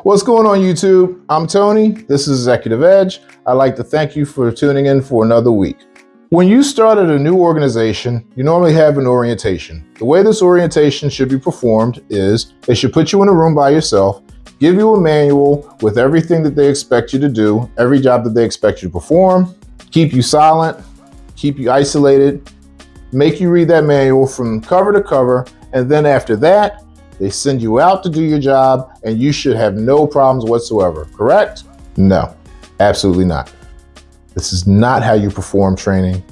What's going on, YouTube? I'm Tony. This is Executive Edge. I'd like to thank you for tuning in for another week. When you start at a new organization, you normally have an orientation. The way this orientation should be performed is they should put you in a room by yourself, give you a manual with everything that they expect you to do, every job that they expect you to perform, keep you silent, keep you isolated, make you read that manual from cover to cover, and then after that, they send you out to do your job and you should have no problems whatsoever, correct? No, absolutely not. This is not how you perform training.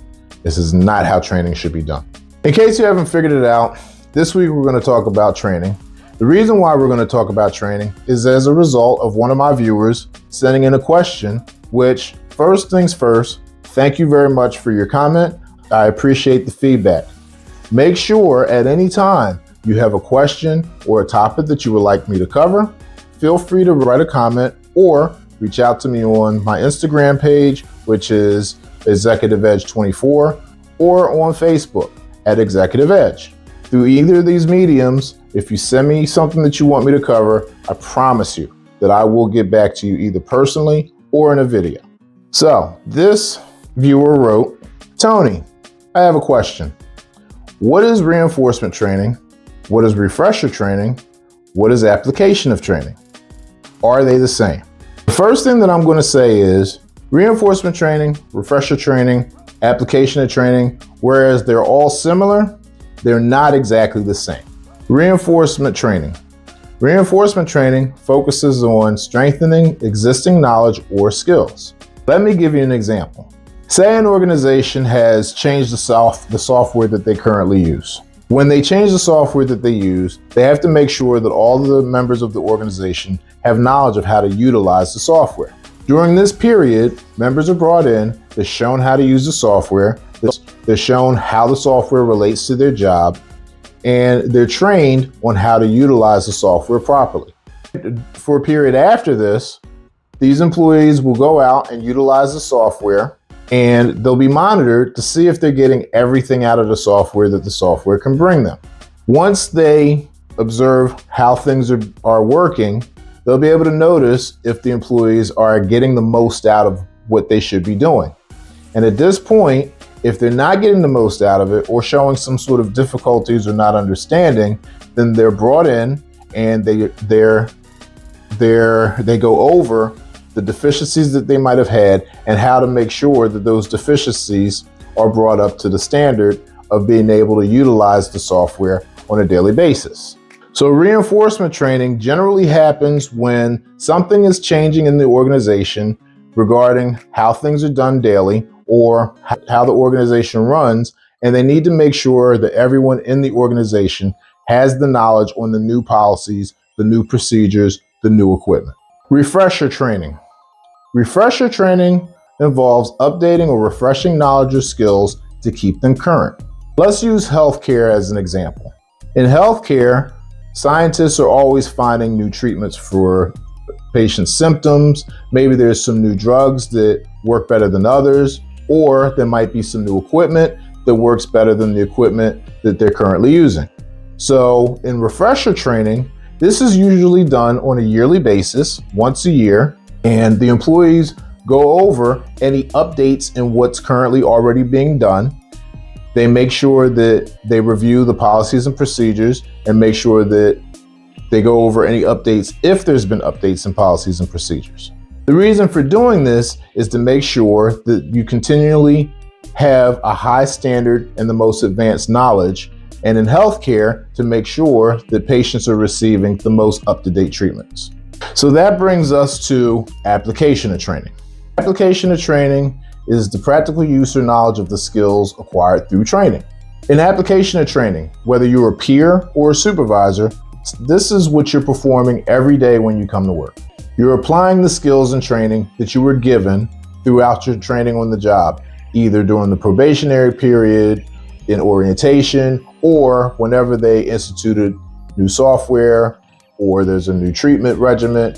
This is not how training should be done. In case you haven't figured it out, this week we're going to talk about training. The reason why we're going to talk about training is as a result of one of my viewers sending in a question, which first things first, thank you very much for your comment. I appreciate the feedback. Make sure at any time you have a question or a topic that you would like me to cover, feel free to write a comment or reach out to me on my Instagram page, which is Executive Edge 24, or on Facebook at Executive Edge. Through either of these mediums, if you send me something that you want me to cover, I promise you that I will get back to you either personally or in a video. So this viewer wrote, Tony, I have a question. What is reinforcement training? What is refresher training? What is application of training? Are they the same? The first thing that I'm going to say is reinforcement training, refresher training, application of training, whereas they're all similar, they're not exactly the same. Reinforcement training. Reinforcement training focuses on strengthening existing knowledge or skills. Let me give you an example. Say an organization has changed the software that they currently use. When they change the software that they use, they have to make sure that all the members of the organization have knowledge of how to utilize the software. During this period, members are brought in, they're shown how to use the software, they're shown how the software relates to their job, and they're trained on how to utilize the software properly. For a period after this, these employees will go out and utilize the software, and they'll be monitored to see if they're getting everything out of the software that the software can bring them. Once they observe how things are working, they'll be able to notice if the employees are getting the most out of what they should be doing. And at this point, if they're not getting the most out of it or showing some sort of difficulties or not understanding, then they're brought in and they go over the deficiencies that they might have had and how to make sure that those deficiencies are brought up to the standard of being able to utilize the software on a daily basis. So reinforcement training generally happens when something is changing in the organization regarding how things are done daily or how the organization runs, and they need to make sure that everyone in the organization has the knowledge on the new policies, the new procedures, the new equipment. Refresher training. Refresher training involves updating or refreshing knowledge or skills to keep them current. Let's use healthcare as an example. In healthcare, scientists are always finding new treatments for patients' symptoms. Maybe there's some new drugs that work better than others, or there might be some new equipment that works better than the equipment that they're currently using. So in refresher training, this is usually done on a yearly basis, once a year, and the employees go over any updates in what's currently already being done. They make sure that they review the policies and procedures and make sure that they go over any updates if there's been updates in policies and procedures. The reason for doing this is to make sure that you continually have a high standard and the most advanced knowledge, and in healthcare to make sure that patients are receiving the most up-to-date treatments. So that brings us to application of training. Application of training is the practical use or knowledge of the skills acquired through training. In application of training, whether you're a peer or a supervisor, this is what you're performing every day when you come to work. You're applying the skills and training that you were given throughout your training on the job, either during the probationary period, in orientation, or whenever they instituted new software or there's a new treatment regimen.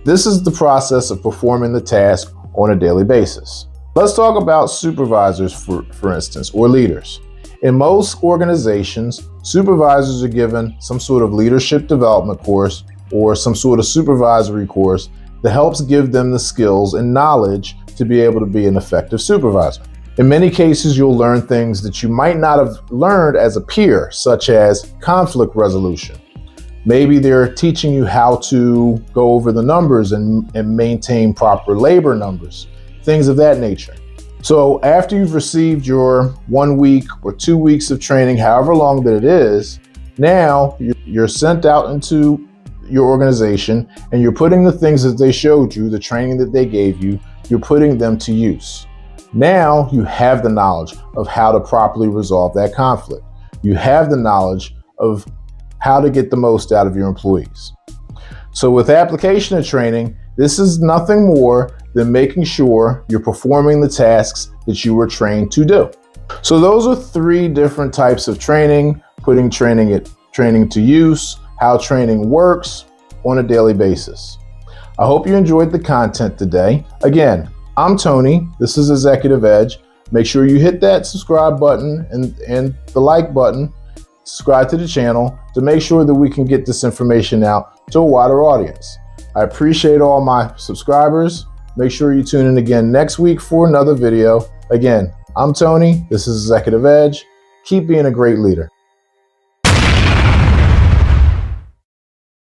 This is the process of performing the task on a daily basis. Let's talk about supervisors, for instance, or leaders. In most organizations, supervisors are given some sort of leadership development course or some sort of supervisory course that helps give them the skills and knowledge to be able to be an effective supervisor. In many cases, you'll learn things that you might not have learned as a peer, such as conflict resolution. Maybe they're teaching you how to go over the numbers and maintain proper labor numbers, things of that nature. So after you've received your 1 week or 2 weeks of training, however long that it is, now you're sent out into your organization and you're putting the things that they showed you, the training that they gave you, you're putting them to use. Now you have the knowledge of how to properly resolve that conflict. You have the knowledge of how to get the most out of your employees. So with application of training, this is nothing more than making sure you're performing the tasks that you were trained to do. So those are 3 different types of training: putting training to use, how training works on a daily basis. I hope you enjoyed the content today. Again, I'm Tony. This is Executive Edge. Make sure you hit that subscribe button and the like button. Subscribe to the channel to make sure that we can get this information out to a wider audience. I appreciate all my subscribers. Make sure you tune in again next week for another video. Again, I'm Tony. This is Executive Edge. Keep being a great leader.